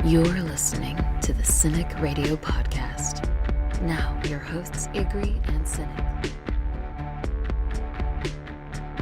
You're listening to the Cinik Radio Podcast. Now, your hosts, Igrihe and Cinik.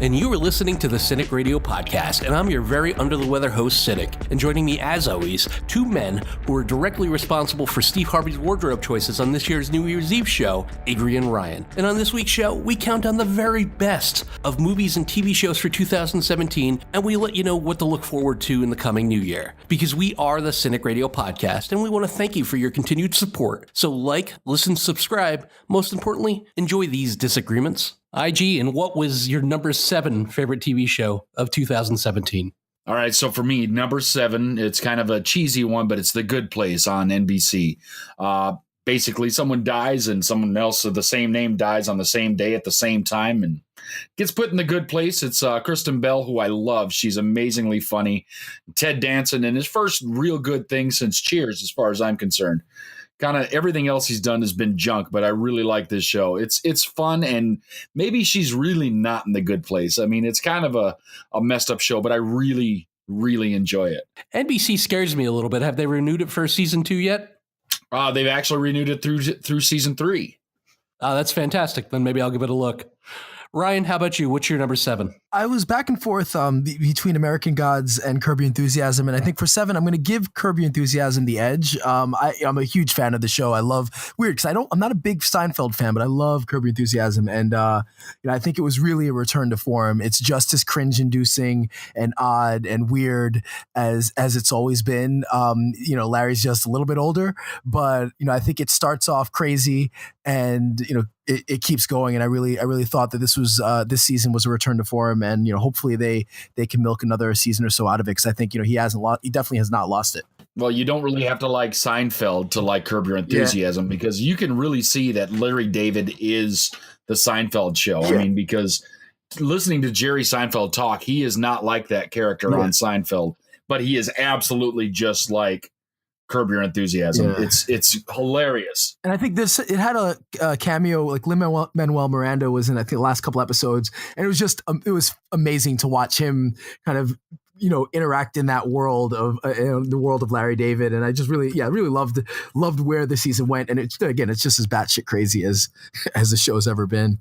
And you are listening to the Cinik Radio Podcast, and I'm your very under-the-weather host, Cinik. And joining me, as always, two men who are directly responsible for Steve Harvey's wardrobe choices on this year's New Year's Eve show, Igrihe and Ryan. And on this week's show, we count down the very best of movies and TV shows for 2017, and we let you know what to look forward to in the coming new year. Because we are the Cinik Radio Podcast, and we want to thank you for your continued support. So like, listen, subscribe. Most importantly, enjoy these disagreements. IG, and what was your number 7 favorite TV show of 2017? All right, so for me, number 7, it's kind of a cheesy one, but it's The Good Place on NBC. Basically, someone dies and someone else of the same name dies on the same day at the same time and gets put in the good place. It's Kristen Bell, who I love. She's amazingly funny. Ted Danson, and his first real good thing since Cheers, as far as I'm concerned. Kind of everything else he's done has been junk, but I really like this show. It's fun, and maybe she's really not in the good place. I mean, it's kind of a messed up show, but I really, really enjoy it. NBC scares me a little bit. Have they renewed it for season 2 yet? They've actually renewed it through season 3. That's fantastic. Then maybe I'll give it a look. Ryan, how about you? What's your number 7? I was back and forth between American Gods and Curb Your Enthusiasm, and I think for 7, I'm going to give Curb Your Enthusiasm the edge. I'm a huge fan of the show. I love because I'm not a big Seinfeld fan, but I love Curb Your Enthusiasm, and I think it was really a return to form. It's just as cringe-inducing and odd and weird as it's always been. Larry's just a little bit older, but I think it starts off crazy, and it keeps going, and I really thought that this season was a return to form, and hopefully they can milk another season or so out of it, because I think he definitely has not lost it. Well, you don't really have to like Seinfeld to like Curb Your Enthusiasm, because you can really see that Larry David is the Seinfeld show. Yeah. I mean, because listening to Jerry Seinfeld talk, he is not like that character on Seinfeld, but he is absolutely just like Curb Your Enthusiasm. Yeah. It's hilarious. And I think it had a cameo, like Lin-Manuel Miranda was in, I think, the last couple episodes, and it was just it was amazing to watch him kind of interact in that world of the world of Larry David. And I just really loved where the season went, and it's just as batshit crazy as the show's ever been.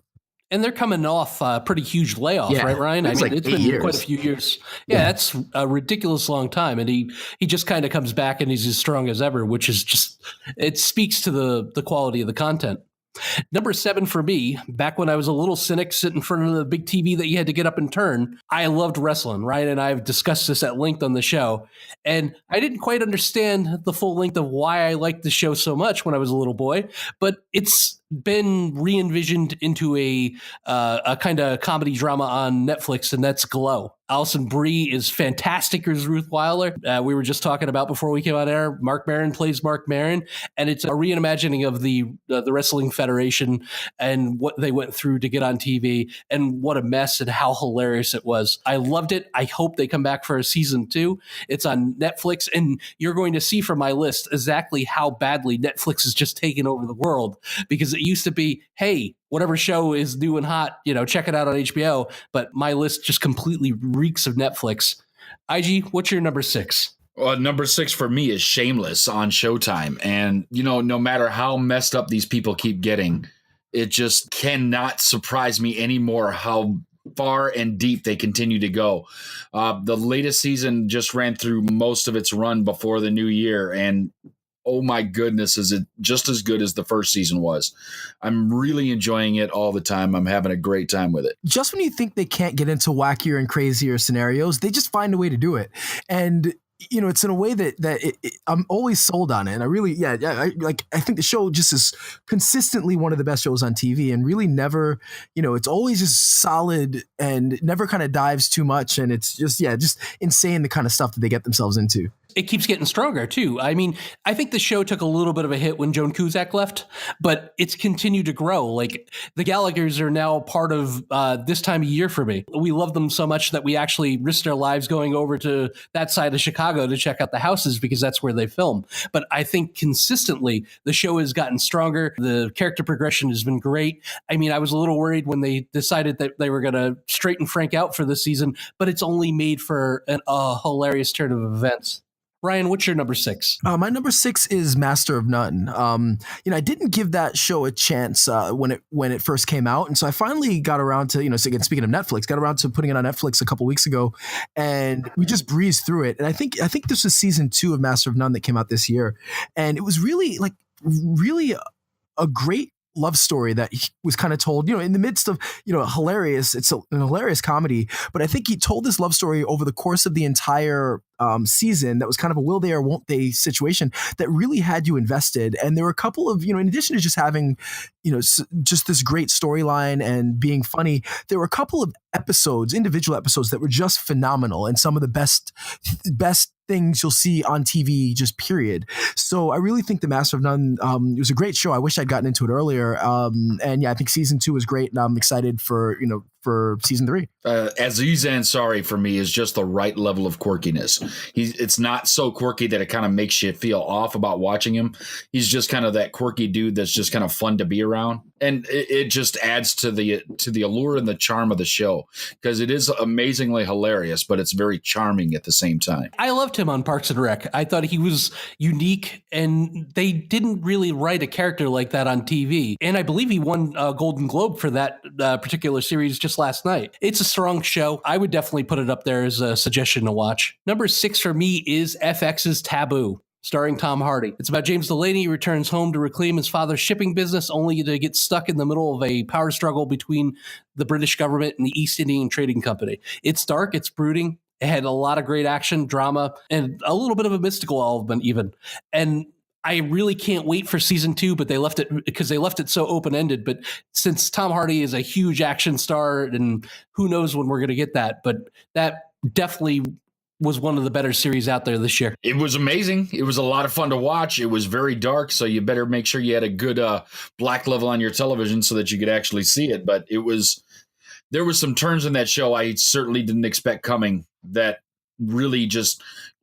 And they're coming off a pretty huge layoff, right, Ryan? It's been quite a few years. Yeah, that's a ridiculous long time. And he just kind of comes back and he's as strong as ever, which is just, it speaks to the quality of the content. Number 7 for me, back when I was a little cynic sitting in front of the big TV that you had to get up and turn, I loved wrestling. Ryan and I have discussed this at length on the show, and I didn't quite understand the full length of why I liked the show so much when I was a little boy, but it's been re-envisioned into a kind of comedy drama on Netflix, and that's Glow. Alison Brie is fantastic as Ruth Wilder. We were just talking about before we came on air. Mark Maron plays Mark Maron, and it's a reimagining of the Wrestling Federation and what they went through to get on TV, and what a mess and how hilarious it was. I loved it. I hope they come back for a season 2. It's on Netflix, and you're going to see from my list exactly how badly Netflix has just taken over the world, because it used to be, hey, whatever show is new and hot, check it out on HBO. But my list just completely reeks of Netflix. IG, what's your number 6? Number 6 for me is Shameless on Showtime. And, no matter how messed up these people keep getting, it just cannot surprise me anymore how far and deep they continue to go. The latest season just ran through most of its run before the new year, and oh my goodness, is it just as good as the first season was. I'm really enjoying it all the time. I'm having a great time with it. Just when you think they can't get into wackier and crazier scenarios, they just find a way to do it. And it's in a way that I'm always sold on it. And I really, I think the show just is consistently one of the best shows on TV, and really never, it's always just solid and never kind of dives too much. And it's just insane the kind of stuff that they get themselves into. It keeps getting stronger, too. I mean, I think the show took a little bit of a hit when Joan Cusack left, but it's continued to grow. Like, the Gallaghers are now part of this time of year for me. We love them so much that we actually risked our lives going over to that side of Chicago to check out the houses, because that's where they film. But I think consistently, the show has gotten stronger. The character progression has been great. I mean, I was a little worried when they decided that they were going to straighten Frank out for this season, but it's only made for a hilarious turn of events. Ryan, what's your number 6? My number 6 is Master of None. I didn't give that show a chance when it first came out, and so I finally got around to, so again, speaking of Netflix, got around to putting it on Netflix a couple weeks ago, and we just breezed through it. And I think this was season 2 of Master of None that came out this year, and it was really a great love story that was kind of told, in the midst of, hilarious. It's an hilarious comedy, but I think he told this love story over the course of the entire season that was kind of a will they or won't they situation that really had you invested. And there were a couple of, in addition to just having, just this great storyline and being funny, there were a couple of individual episodes that were just phenomenal and some of the best things you'll see on TV, just period. So I really think The Master of None was a great show. I wish I'd gotten into it earlier. And yeah, I think season 2 was great, and I'm excited for season 3. Aziz Ansari for me is just the right level of quirkiness. It's not so quirky that it kind of makes you feel off about watching him. He's just kind of that quirky dude that's just kind of fun to be around. And it just adds to the allure and the charm of the show, because it is amazingly hilarious, but it's very charming at the same time. I loved him on Parks and Rec. I thought he was unique, and they didn't really write a character like that on TV. And I believe he won a Golden Globe for that particular series just last night. It's a strong show. I would definitely put it up there as a suggestion to watch. Number 6 for me is FX's Taboo, starring Tom Hardy. It's about James Delaney who returns home to reclaim his father's shipping business, only to get stuck in the middle of a power struggle between the British government and the East Indian Trading Company. It's dark, it's brooding. It had a lot of great action, drama, and a little bit of a mystical element even. And I really can't wait for season 2, but they left it so open-ended. But since Tom Hardy is a huge action star, and who knows when we're going to get that, but that definitely was one of the better series out there this year. It was amazing. It was a lot of fun to watch. It was very dark, so you better make sure you had a good black level on your television so that you could actually see it. But there was some turns in that show I certainly didn't expect coming that really just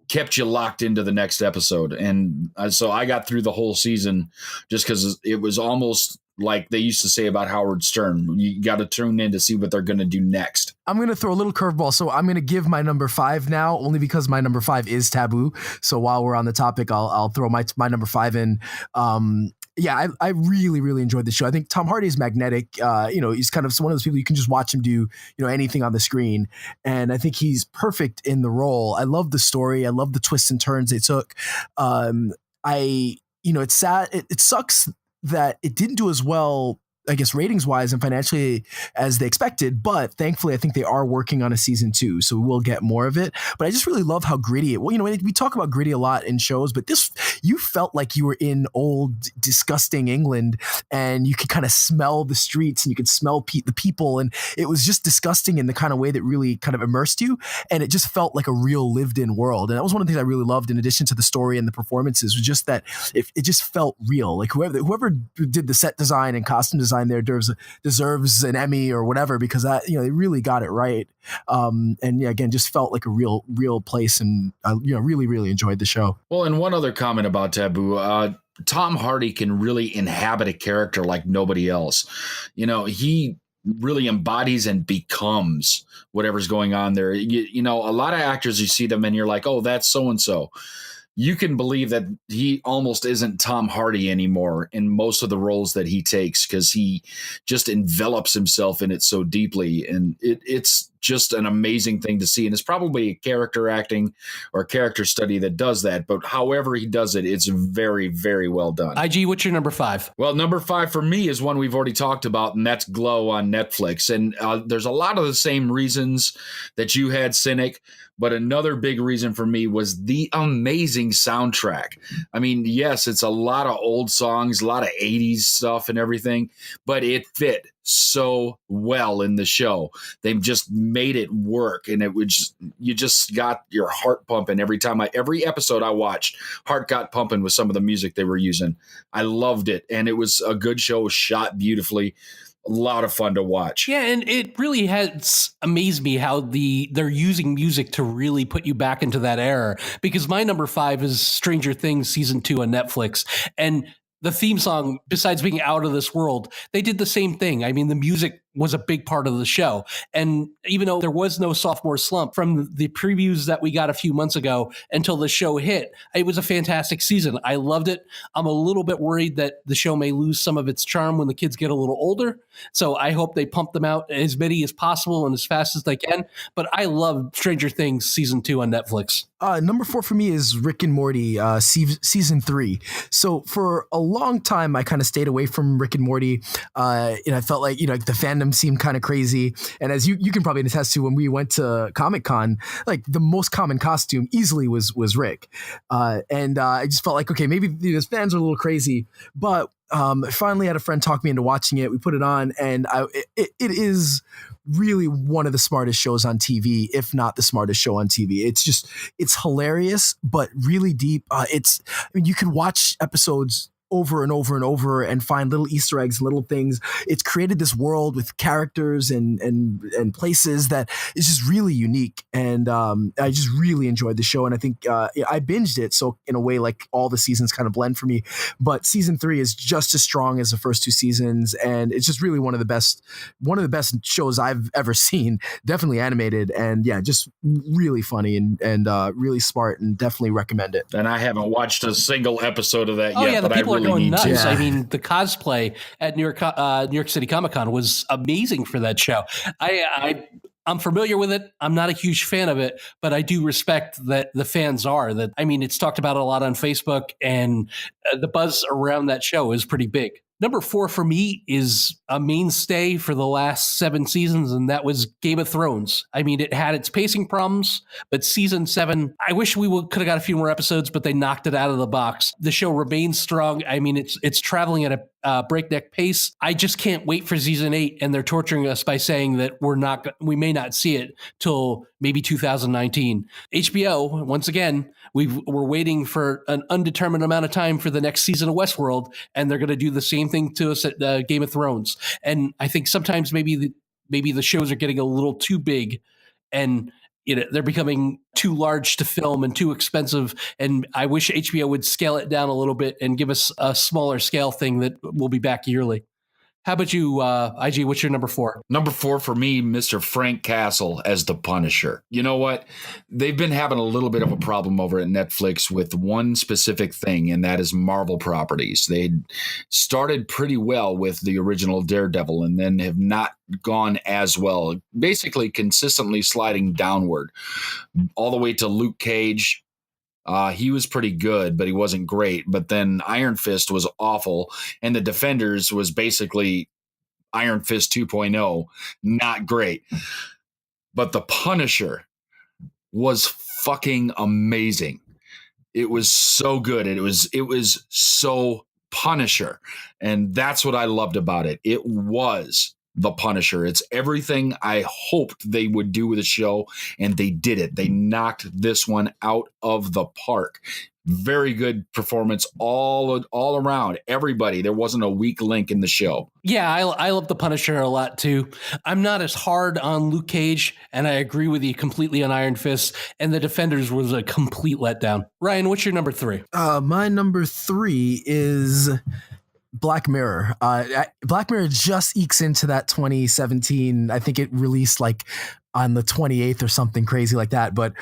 kept you locked into the next episode. And so I got through the whole season just because it was almost like they used to say about Howard Stern. You got to tune in to see what they're going to do next. I'm going to throw a little curveball. So I'm going to give my number 5 now, only because my number 5 is Taboo. So while we're on the topic, I'll throw my number 5 in. I really, really enjoyed the show. I think Tom Hardy is magnetic. He's kind of one of those people you can just watch him do, anything on the screen. And I think he's perfect in the role. I love the story. I love the twists and turns they took. It's sad. It sucks that it didn't do as well, I guess, ratings wise and financially as they expected, but thankfully I think they are working on a season 2, so we'll get more of it. But I just really love how gritty it. Well, we talk about gritty a lot in shows, but this, you felt like you were in old, disgusting England, and you could kind of smell the streets and you could smell the people, and it was just disgusting in the kind of way that really kind of immersed you, and it just felt like a real lived-in world. And that was one of the things I really loved, in addition to the story and the performances, was just that it just felt real. Like whoever did the set design and costume design there deserves an Emmy or whatever, because they really got it right. Again, just felt like a real place, and really, really enjoyed the show. Well, and one other comment about Taboo, Tom Hardy can really inhabit a character like nobody else. He really embodies and becomes whatever's going on there. A lot of actors, you see them and you're like, oh, that's so-and-so. You can believe that he almost isn't Tom Hardy anymore in most of the roles that he takes, because he just envelops himself in it so deeply. And it's just an amazing thing to see. And it's probably a character acting or character study that does that. But however he does it, it's very, very well done. IG, what's your number 5? Well, number 5 for me is one we've already talked about, and that's Glow on Netflix. And there's a lot of the same reasons that you had, Cinik. But another big reason for me was the amazing soundtrack. I mean, yes, it's a lot of old songs, a lot of 80s stuff and everything, but it fit so well in the show. They've just made it work, and you just got your heart pumping every episode I watched. Heart got pumping with some of the music they were using. I loved it, and it was a good show, shot beautifully. A lot of fun to watch. Yeah, and it really has amazed me how they're using music to really put you back into that era, because my number 5 is Stranger Things season 2 on Netflix. And the theme song, besides being out of this world, they did the same thing. I mean, the music was a big part of the show. And even though there was no sophomore slump from the previews that we got a few months ago until the show hit, it was a fantastic season. I loved it. I'm a little bit worried that the show may lose some of its charm when the kids get a little older. So I hope they pump them out as many as possible and as fast as they can. But I love Stranger Things season 2 on Netflix. Number 4 for me is Rick and Morty season 3. So for a long time, I kind of stayed away from Rick and Morty. And I felt like, the fandom seemed kind of crazy. And as you can probably attest to, when we went to Comic-Con, like the most common costume easily was Rick. And I just felt like, okay, maybe these fans are a little crazy. But I finally had a friend talk me into watching it. We put it on, and it is really one of the smartest shows on TV, if not the smartest show on TV. It's hilarious, but really deep. You can watch episodes over and over and over and find little Easter eggs, little things. It's created this world with characters and places that is just really unique. And I just really enjoyed the show. And I think I binged it. So in a way, like all the seasons kind of blend for me, but season 3 is just as strong as the first 2 seasons. And it's just really one of the best shows I've ever seen, definitely animated. And yeah, just really funny and really smart, and definitely recommend it. And I haven't watched a single episode of that Oh, yet, yeah, but I really going need nuts. to. Yeah. I mean, the cosplay at New York City Comic Con was amazing for that show. I'm familiar with it. I'm not a huge fan of it, but I do respect that the fans are. That, I mean, it's talked about a lot on Facebook, and the buzz around that show is pretty big. Number 4 for me is a mainstay for the last 7 seasons, and that was Game of Thrones. I mean, it had its pacing problems, but season 7, I wish we could have got a few more episodes, but they knocked it out of the box. The show remains strong. I mean, it's traveling at a breakneck pace. I just can't wait for season 8, and they're torturing us by saying that we may not see it till maybe 2019. HBO, once again, we're waiting for an undetermined amount of time for the next season of Westworld, and they're going to do the same thing to us at Game of Thrones. And I think sometimes maybe the shows are getting a little too big, and they're becoming too large to film and too expensive. And I wish HBO would scale it down a little bit and give us a smaller scale thing that will be back yearly. How about you, IG? What's your number 4? Number 4 for me, Mr. Frank Castle as the Punisher. You know what? They've been having a little bit of a problem over at Netflix with one specific thing, and that is Marvel properties. They started pretty well with the original Daredevil and then have not gone as well, basically consistently sliding downward all the way to Luke Cage. He was pretty good, but he wasn't great. But then Iron Fist was awful, and The Defenders was basically Iron Fist 2.0, not great. But The Punisher was fucking amazing. It was so good. It was so Punisher, and that's what I loved about it. It was The Punisher. It's everything I hoped they would do with the show, and they did it. They knocked this one out of the park. Very good performance all around. Everybody. There wasn't a weak link in the show. Yeah, I love The Punisher a lot too. I'm not as hard on Luke Cage, and I agree with you completely on Iron Fist, and The Defenders was a complete letdown. Ryan, what's your number 3? My number 3 is Black Mirror. Black Mirror just ekes into that 2017. I think it released like on the 28th or something crazy like that. But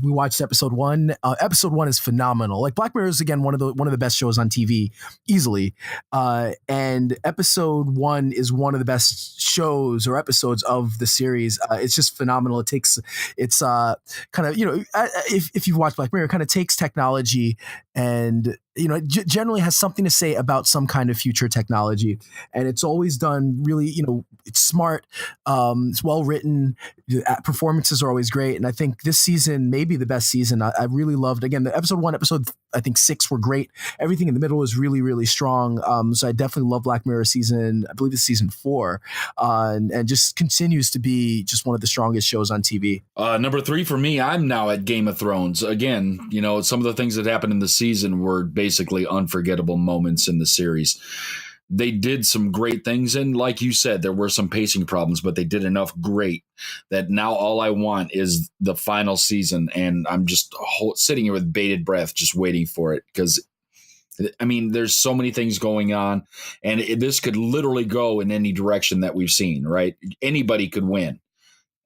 we watched episode 1. Episode 1 is phenomenal. Like Black Mirror is again one of the best shows on TV easily. And episode 1 is one of the best shows or episodes of the series. It's just phenomenal. It's kind of, if you've watched Black Mirror, it kind of takes technology and generally has something to say about some kind of future technology. And it's always done really, it's smart. It's well written. Performances are always great. And I think this season may be the best season. I really loved, again, the episode 1, episode, I think 6 were great. Everything in the middle was really, really strong. So I definitely love Black Mirror season, I believe it's season 4, and just continues to be just one of the strongest shows on TV. Number 3 for me, I'm now at Game of Thrones. Again, some of the things that happened in the season were basically unforgettable moments in the series. They did some great things, and like you said, there were some pacing problems, but they did enough great that now all I want is the final season, and I'm just sitting here with bated breath just waiting for it, because I mean, there's so many things going on, and this could literally go in any direction that we've seen, right? Anybody could win,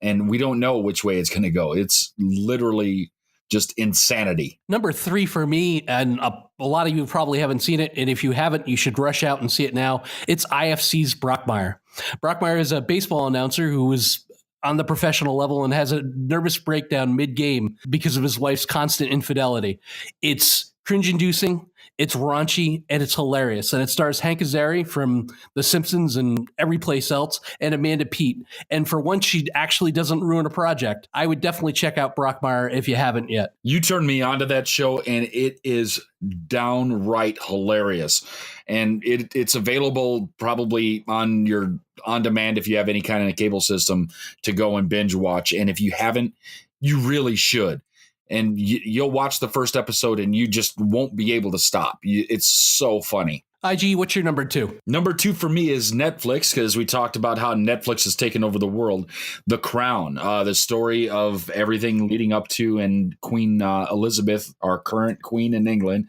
and we don't know which way it's going to go. It's literally just insanity. Number 3 for me, and a lot of you probably haven't seen it, and if you haven't, you should rush out and see it now. It's IFC's Brockmire. Brockmire is a baseball announcer who was on the professional level and has a nervous breakdown mid-game because of his wife's constant infidelity. It's cringe-inducing, it's raunchy, and it's hilarious. And it stars Hank Azaria from The Simpsons and every place else, and Amanda Peet. And for once, she actually doesn't ruin a project. I would definitely check out Brockmire if you haven't yet. You turned me onto that show, and it is downright hilarious. And it's available probably on your on-demand if you have any kind of cable system to go and binge watch. And if you haven't, you really should. And you'll watch the first episode and you just won't be able to stop. It's so funny. IG, what's your number 2? Number 2 for me is Netflix, because we talked about how Netflix has taken over the world. The Crown, the story of everything leading up to and Queen Elizabeth, our current queen in England,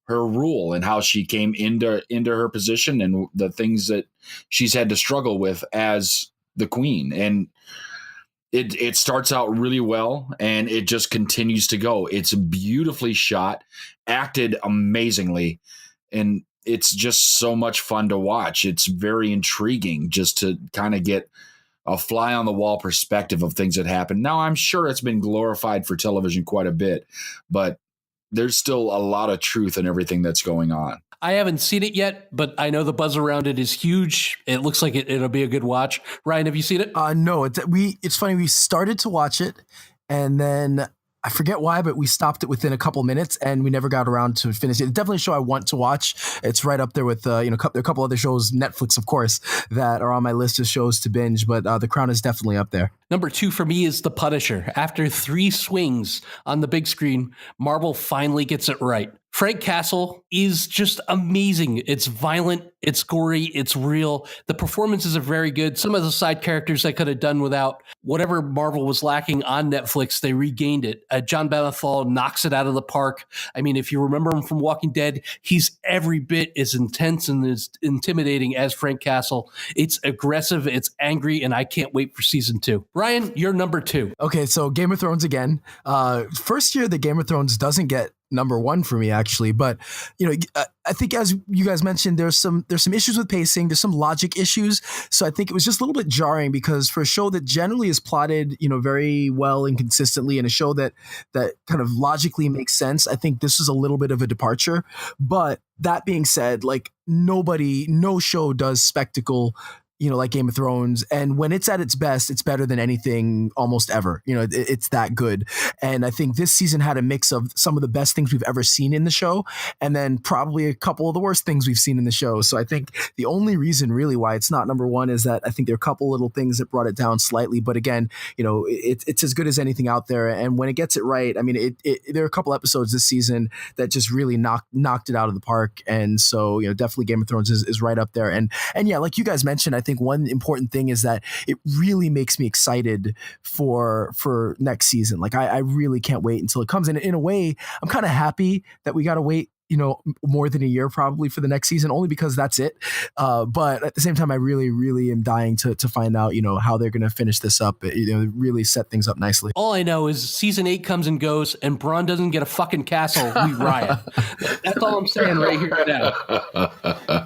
her rule and how she came into her position and the things that she's had to struggle with as the queen. And it starts out really well, and it just continues to go. It's beautifully shot, acted amazingly, and it's just so much fun to watch. It's very intriguing just to kind of get a fly on the wall perspective of things that happen. Now, I'm sure it's been glorified for television quite a bit, but there's still a lot of truth in everything that's going on. I haven't seen it yet, but I know the buzz around it is huge. It looks like it'll be a good watch. Ryan, have you seen it? No, it's funny. We started to watch it, and then I forget why, but we stopped it within a couple minutes, and we never got around to finish it. It's definitely a show I want to watch. It's right up there with a couple other shows, Netflix, of course, that are on my list of shows to binge. But The Crown is definitely up there. Number 2 for me is The Punisher. After 3 swings on the big screen, Marvel finally gets it right. Frank Castle is just amazing. It's violent, it's gory, it's real. The performances are very good. Some of the side characters I could have done without. Whatever Marvel was lacking on Netflix, they regained it. John Bernthal knocks it out of the park. I mean, if you remember him from Walking Dead, he's every bit as intense and as intimidating as Frank Castle. It's aggressive, it's angry, and I can't wait for season 2. Ryan, you're number 2. Okay, so Game of Thrones again. First year that Game of Thrones doesn't get number 1 for me, actually, but I think, as you guys mentioned, there's some issues with pacing, there's some logic issues, so I think it was just a little bit jarring, because for a show that generally is plotted no well and consistently, and a show that kind of logically makes sense, I think this was a little bit of a departure. But that being said, like, no show does spectacle like Game of Thrones. And when it's at its best, it's better than anything almost ever. It's that good. And I think this season had a mix of some of the best things we've ever seen in the show, and then probably a couple of the worst things we've seen in the show. So I think the only reason really why it's not number 1 is that I think there are a couple little things that brought it down slightly. But again, it's as good as anything out there. And when it gets it right, I mean, there are a couple episodes this season that just really knocked it out of the park. And so, definitely Game of Thrones is right up there. And yeah, like you guys mentioned, I think one important thing is that it really makes me excited for next season. Like, I really can't wait until it comes. And in a way, I'm kind of happy that we got to wait more than a year probably for the next season, only because that's it. But at the same time, I really, really am dying to find out, how they're going to finish this up, really set things up nicely. All I know is season 8 comes and goes, and Bronn doesn't get a fucking castle. We riot. That's all I'm saying right here now.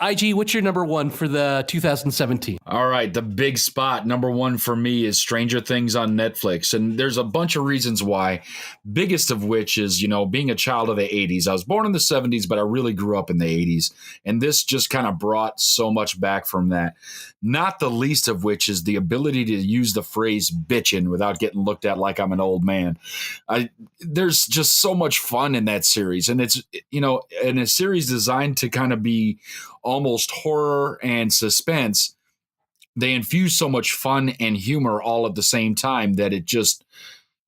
IG, what's your number 1 for the 2017? All right, the big spot, number 1 for me is Stranger Things on Netflix. And there's a bunch of reasons why, biggest of which is, being a child of the 80s. I was born in the 70s, but I really grew up in the 80s. And this just kind of brought so much back from that. Not the least of which is the ability to use the phrase bitchin' without getting looked at like I'm an old man. There's just so much fun in that series. And it's, in a series designed to kind of be almost horror and suspense, they infuse so much fun and humor all at the same time that it just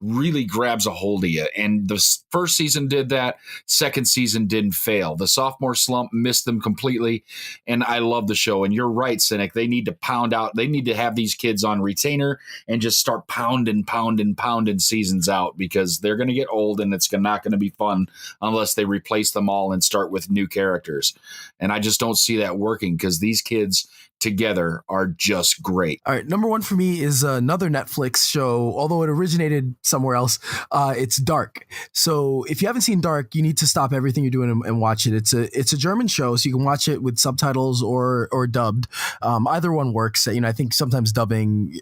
really grabs a hold of you. And the first season did that. Second season didn't fail. The sophomore slump missed them completely. And I love the show. And you're right, Cinik. They need to pound out. They need to have these kids on retainer and just start pounding seasons out, because they're going to get old and it's not going to be fun unless they replace them all and start with new characters. And I just don't see that working, because these kids together are just great. All right, number one for me is another Netflix show, although it originated somewhere else. It's Dark. So if you haven't seen Dark, you need to stop everything you're doing and watch it. It's a German show, so you can watch it with subtitles or dubbed. Either one works. I think sometimes dubbing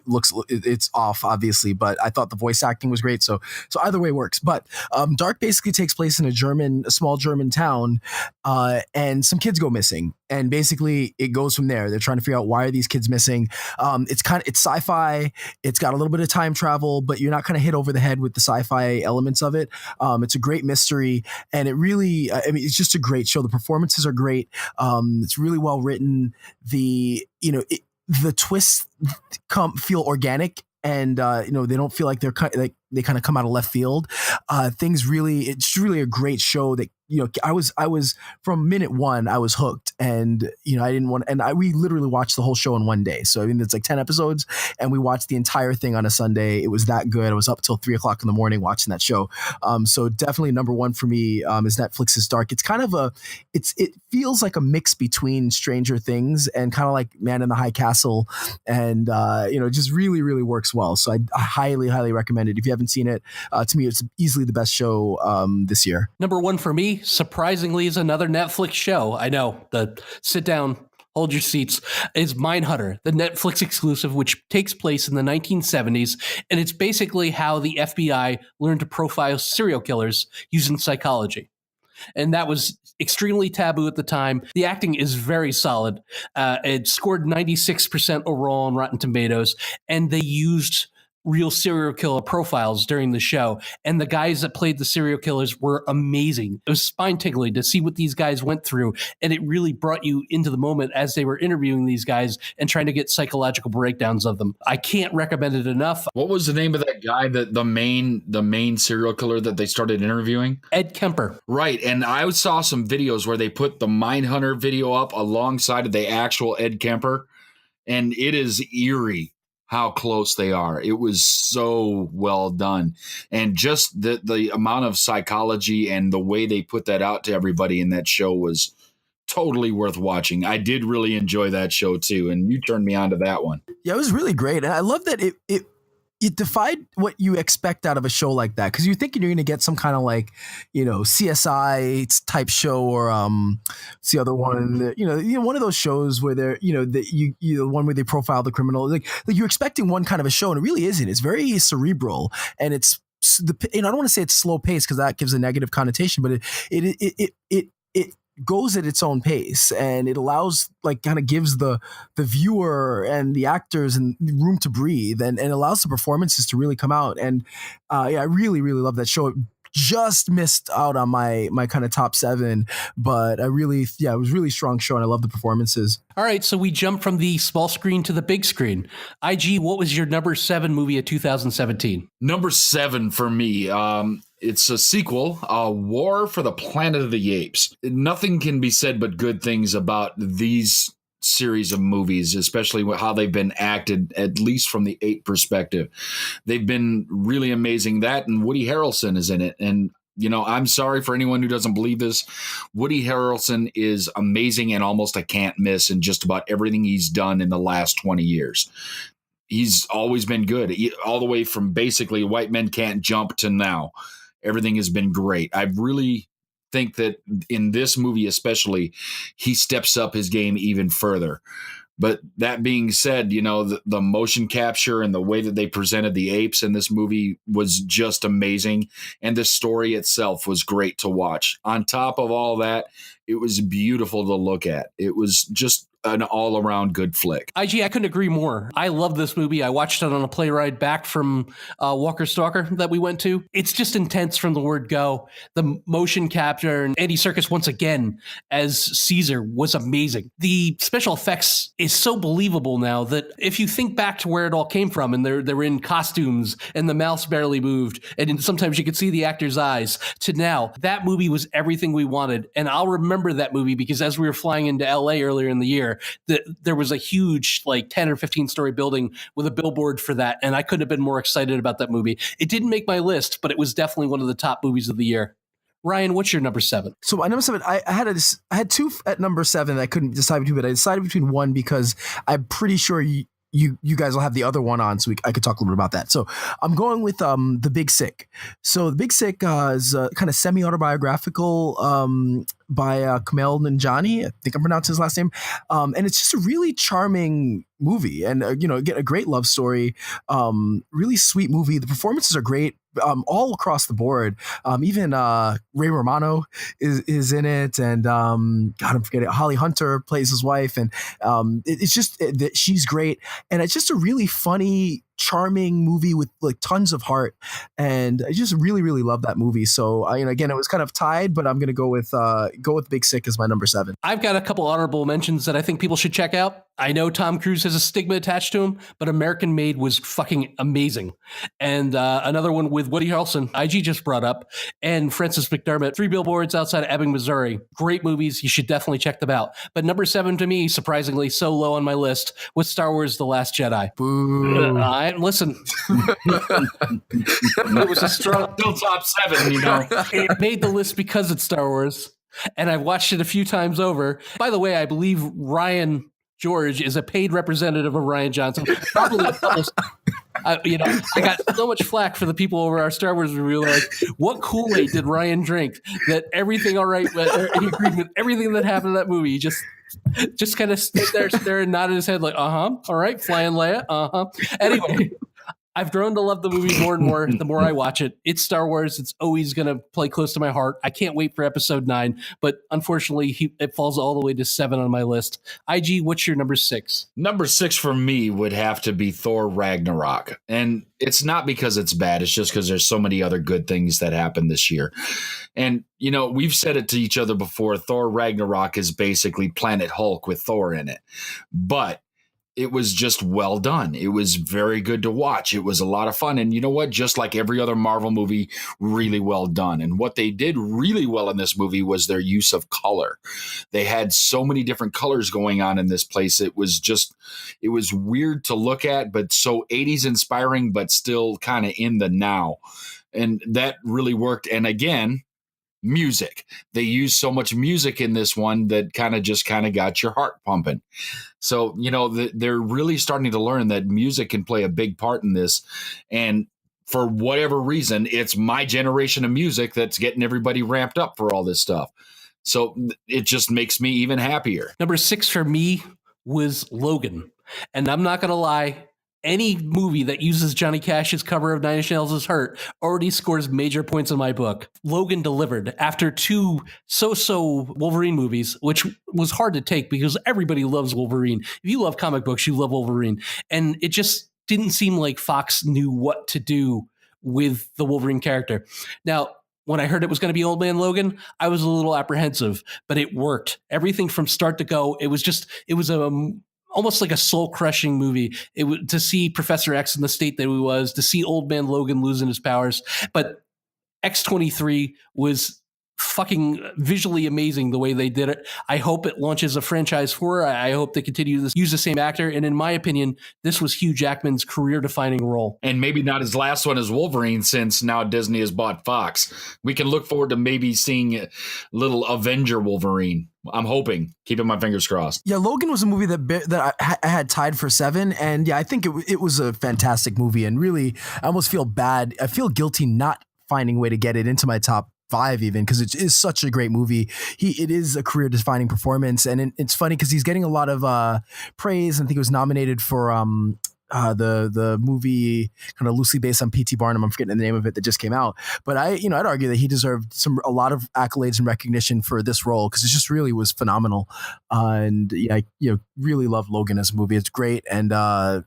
it's off, obviously, but I thought the voice acting was great. So either way works. But Dark basically takes place in a small German town, and some kids go missing. And basically it goes from there. They're trying to figure out, why are these kids missing? It's sci-fi. It's got a little bit of time travel, but you're not kind of hit over the head with the sci-fi elements of it. It's a great mystery, and it really, it's just a great show. The performances are great. It's really well written. The twists feel organic, and they don't feel like they kind of come out of left field. It's really a great show that, I was from minute one, I was hooked, and we literally watched the whole show in one day. So it's like 10 episodes, and we watched the entire thing on a Sunday. It was that good. I was up till 3:00 in the morning watching that show. So definitely number one for me is Netflix's Dark. It's kind of it feels like a mix between Stranger Things and kind of like Man in the High Castle, and it just really, really works well. So I highly, highly recommend it. If you haven't seen it, to me, it's easily the best show this year. Number one for me, surprisingly, is another Netflix show. I know, the sit down, hold your seats, is Mindhunter, the Netflix exclusive, which takes place in the 1970s. And it's basically how the FBI learned to profile serial killers using psychology. And that was extremely taboo at the time. The acting is very solid. It scored 96% overall on Rotten Tomatoes, and they used real serial killer profiles during the show. And the guys that played the serial killers were amazing. It was spine-tingling to see what these guys went through. And it really brought you into the moment as they were interviewing these guys and trying to get psychological breakdowns of them. I can't recommend it enough. What was the name of that guy, the main serial killer that they started interviewing? Ed Kemper. Right. And I saw some videos where they put the Mindhunter video up alongside of the actual Ed Kemper. And it is eerie how close they are. It was so well done. And just the amount of psychology and the way they put that out to everybody in that show was totally worth watching. I did really enjoy that show too. And you turned me on to that one. Yeah, it was really great. And I love that it defied what you expect out of a show like that, because you're thinking you're going to get some kind of like, CSI type show, or it's the other one, one of those shows where they're, the one where they profile the criminal. Like you're expecting one kind of a show, and it really isn't. It's very cerebral, and it's I don't want to say it's slow paced, because that gives a negative connotation, but it goes at its own pace, and it allows, like, kind of gives the viewer and the actors and room to breathe, and allows the performances to really come out. And I really, really love that show. It just missed out on my kind of top 7, but it was a really strong show, and I love the performances. All right, so we jump from the small screen to the big screen. IG, what was your number 7 movie of 2017? Number 7 for me, it's a sequel, War for the Planet of the Apes. Nothing can be said but good things about these series of movies, especially how they've been acted, at least from the ape perspective. They've been really amazing. That, and Woody Harrelson is in it. And, I'm sorry for anyone who doesn't believe this. Woody Harrelson is amazing and almost a can't miss in just about everything he's done in the last 20 years. He's always been good, all the way from basically White Men Can't Jump to now. Everything has been great. I really think that in this movie especially, he steps up his game even further. But that being said, the motion capture and the way that they presented the apes in this movie was just amazing. And the story itself was great to watch. On top of all that, it was beautiful to look at. It was just an all-around good flick. IG, I couldn't agree more. I love this movie. I watched it on a play ride back from Walker Stalker that we went to. It's just intense from the word go. The motion capture and Andy Serkis once again as Caesar was amazing. The special effects is so believable now that if you think back to where it all came from, and they're in costumes and the mouths barely moved, and sometimes you could see the actor's eyes, to now, that movie was everything we wanted. And I'll remember that movie because as we were flying into LA earlier in the year, there was a huge, like 10 or 15 story building with a billboard for that. And I couldn't have been more excited about that movie. It didn't make my list, but it was definitely one of the top movies of the year. Ryan, what's your number 7? So my number 7, I had two at number 7 that I couldn't decide between, but I decided between one because I'm pretty sure you guys will have the other one on, so I could talk a little bit about that. So I'm going with The Big Sick. So The Big Sick is kind of semi-autobiographical by Kumail Nanjiani. I think I'm pronouncing his last name. And it's just a really charming movie and, get a great love story. Really sweet movie. The performances are great. All across the board. Even Ray Romano is in it, and God, I'm forgetting. Holly Hunter plays his wife, and it's just that she's great, and it's just a really funny, charming movie with like tons of heart, and I just really, really love that movie. So, again, it was kind of tied, but I'm gonna go with Big Sick as my number 7. I've got a couple honorable mentions that I think people should check out. I know Tom Cruise has a stigma attached to him, but American Made was fucking amazing. And another one with Woody Harrelson, IG just brought up, and Frances McDermott, 3 Billboards Outside of Ebbing, Missouri. Great movies. You should definitely check them out. But number 7 to me, surprisingly so low on my list, was Star Wars The Last Jedi. Boo. Listen, it was a strong Still top 7, It made the list because it's Star Wars, and I've watched it a few times over. By the way, I believe Ryan George is a paid representative of Rian Johnson. Probably I got so much flack for the people over our Star Wars review. Like, what Kool-Aid did Ryan drink that everything all right? He agreed with everything that happened in that movie. He just kind of stood there and nodded his head like, all right, flying Leia, Anyway, I've grown to love the movie more and more the more I watch it. It's Star Wars. It's always going to play close to my heart. I can't wait for episode 9, but unfortunately, it falls all the way to 7 on my list. IG, what's your number 6? Number 6 for me would have to be Thor Ragnarok. And it's not because it's bad. It's just because there's so many other good things that happened this year. And, we've said it to each other before. Thor Ragnarok is basically Planet Hulk with Thor in it. But it was just well done. It was very good to watch. It was a lot of fun. And you know what? Just like every other Marvel movie, really well done. And what they did really well in this movie was their use of color. They had so many different colors going on in this place. It was weird to look at, but so 80s inspiring, but still kind of in the now. And that really worked. And again, music. They used so much music in this one that kind of got your heart pumping. So, they're really starting to learn that music can play a big part in this. And for whatever reason, it's my generation of music that's getting everybody ramped up for all this stuff. So it just makes me even happier. Number 6 for me was Logan. And I'm not going to lie, any movie that uses Johnny Cash's cover of Nine Inch Nails is Hurt already scores major points in my book. Logan delivered after 2 so-so Wolverine movies, which was hard to take because everybody loves Wolverine. If you love comic books, you love Wolverine. And it just didn't seem like Fox knew what to do with the Wolverine character. Now, when I heard it was going to be Old Man Logan, I was a little apprehensive, but it worked. Everything from start to go, it was almost like a soul-crushing movie. To see Professor X in the state that he was, to see Old Man Logan losing his powers. But X-23 was fucking visually amazing the way they did it. I hope it launches a franchise for it. I hope they continue to use the same actor. And in my opinion, this was Hugh Jackman's career-defining role. And maybe not his last one as Wolverine, since now Disney has bought Fox. We can look forward to maybe seeing a little Avenger Wolverine. I'm hoping, keeping my fingers crossed. Yeah, Logan was a movie that I had tied for 7, and yeah, I think it was a fantastic movie, and really, I almost feel bad. I feel guilty not finding a way to get it into my top 5 even, because it is such a great movie. It is a career-defining performance, and it's funny because he's getting a lot of praise. I think he was nominated for the movie kind of loosely based on P.T. Barnum. I'm forgetting the name of it that just came out. But I'd argue that he deserved a lot of accolades and recognition for this role because it just really was phenomenal. And I really love Logan as a movie. It's great, and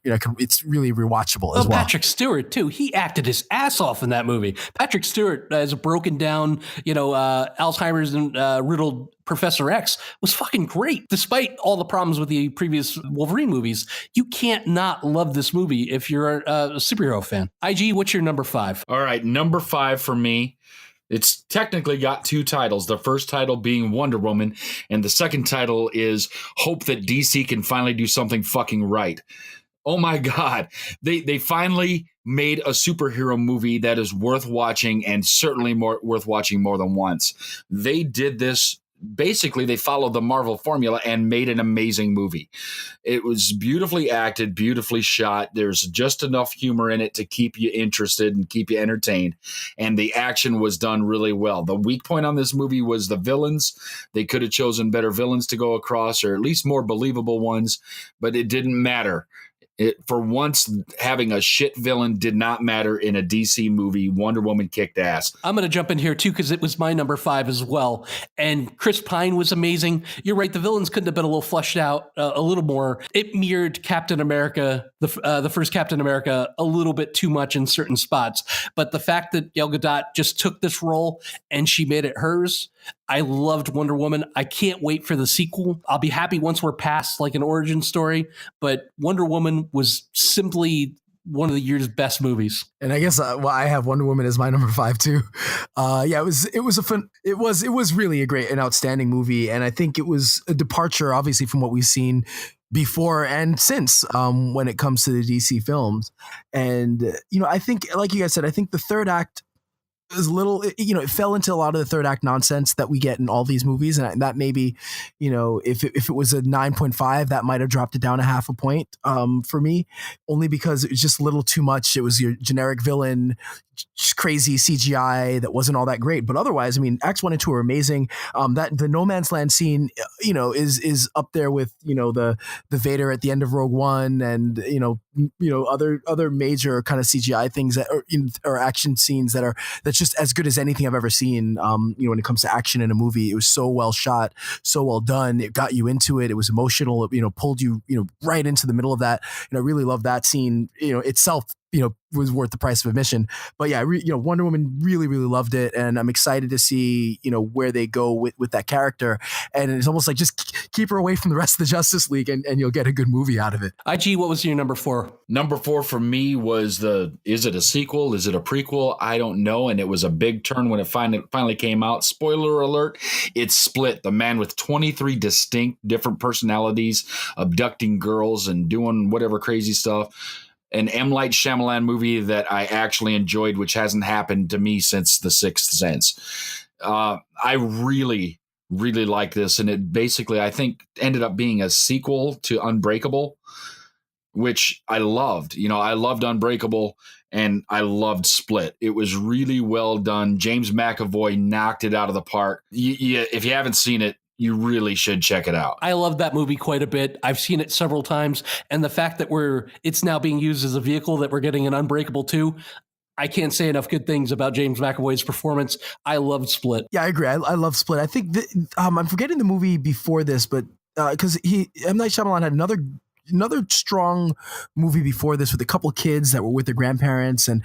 it's really rewatchable as well. Patrick Stewart too. He acted his ass off in that movie. Patrick Stewart as a broken down, Alzheimer's and riddled Professor X was fucking great. Despite all the problems with the previous Wolverine movies, you can't not love this movie if you're a superhero fan. IG, what's your number 5? All right, number 5 for me. It's technically got 2 titles. The first title being Wonder Woman, and the second title is Hope that DC can finally do something fucking right. Oh my God. They finally made a superhero movie that is worth watching, and certainly worth watching more than once. They did this. Basically, they followed the Marvel formula and made an amazing movie. It was beautifully acted, beautifully shot. There's just enough humor in it to keep you interested and keep you entertained. And the action was done really well. The weak point on this movie was the villains. They could have chosen better villains to go across, or at least more believable ones, but it didn't matter. For once, having a shit villain did not matter in a DC movie. Wonder Woman kicked ass. I'm going to jump in here, too, because it was my number 5 as well. And Chris Pine was amazing. You're right. The villains couldn't have been a little fleshed out a little more. It mirrored Captain America, the first Captain America, a little bit too much in certain spots. But the fact that Gal Gadot just took this role and she made it hers, I loved Wonder Woman. I can't wait for the sequel. I'll be happy once we're past like an origin story, but Wonder Woman was simply one of the year's best movies. And I guess I have Wonder Woman as my number 5 too. It was really an outstanding movie, and I think it was a departure, obviously, from what we've seen before and since when it comes to the DC films. And I think, like you guys said, I think the third act is a little, it fell into a lot of the third act nonsense that we get in all these movies. And that maybe, if it was a 9.5, that might have dropped it down a half a point for me, only because it was just a little too much. It was your generic villain, just crazy CGI that wasn't all that great. But otherwise, I mean, acts 1 and 2 are amazing. That the No Man's Land scene, is up there with, the Vader at the end of Rogue One, and, other major kind of CGI things that or action scenes that's just as good as anything I've ever seen. When it comes to action in a movie, it was so well shot, so well done. It got you into it. It was emotional. It, pulled you, right into the middle of that. I really love that scene, itself, was worth the price of admission. But yeah, Wonder Woman, really, really loved it. And I'm excited to see, where they go with that character. And it's almost like just keep her away from the rest of the Justice League and you'll get a good movie out of it. IG, what was your number 4? Number 4 for me was is it a sequel? Is it a prequel? I don't know. And it was a big turn when it finally came out. Spoiler alert, it's Split. The man with 23 distinct different personalities, abducting girls and doing whatever crazy stuff. An M. Night Shyamalan movie that I actually enjoyed, which hasn't happened to me since The Sixth Sense. I really, really like this. And it basically, I think, ended up being a sequel to Unbreakable, which I loved. I loved Unbreakable and I loved Split. It was really well done. James McAvoy knocked it out of the park. If you haven't seen it, you really should check it out. I love that movie quite a bit. I've seen it several times. And the fact that it's now being used as a vehicle, that we're getting an Unbreakable 2, I can't say enough good things about James McAvoy's performance. I loved Split. Yeah, I agree. I love Split. I think I'm forgetting the movie before this, but because M. Night Shyamalan had another strong movie before this with a couple kids that were with their grandparents, and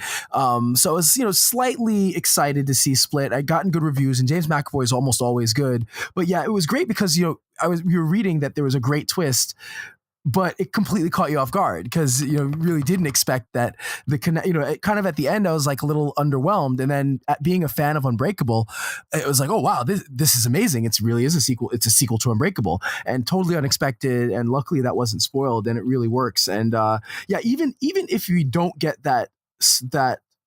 so I was slightly excited to see Split. I'd gotten good reviews, and James McAvoy is almost always good. But yeah, it was great because we were reading that there was a great twist, but it completely caught you off guard because really didn't expect that. Kind of at the end I was like a little underwhelmed, and then being a fan of Unbreakable, it was like, oh wow, this is amazing. It really is a sequel. It's a sequel to Unbreakable, and totally unexpected, and luckily that wasn't spoiled, and it really works. And even if you don't get that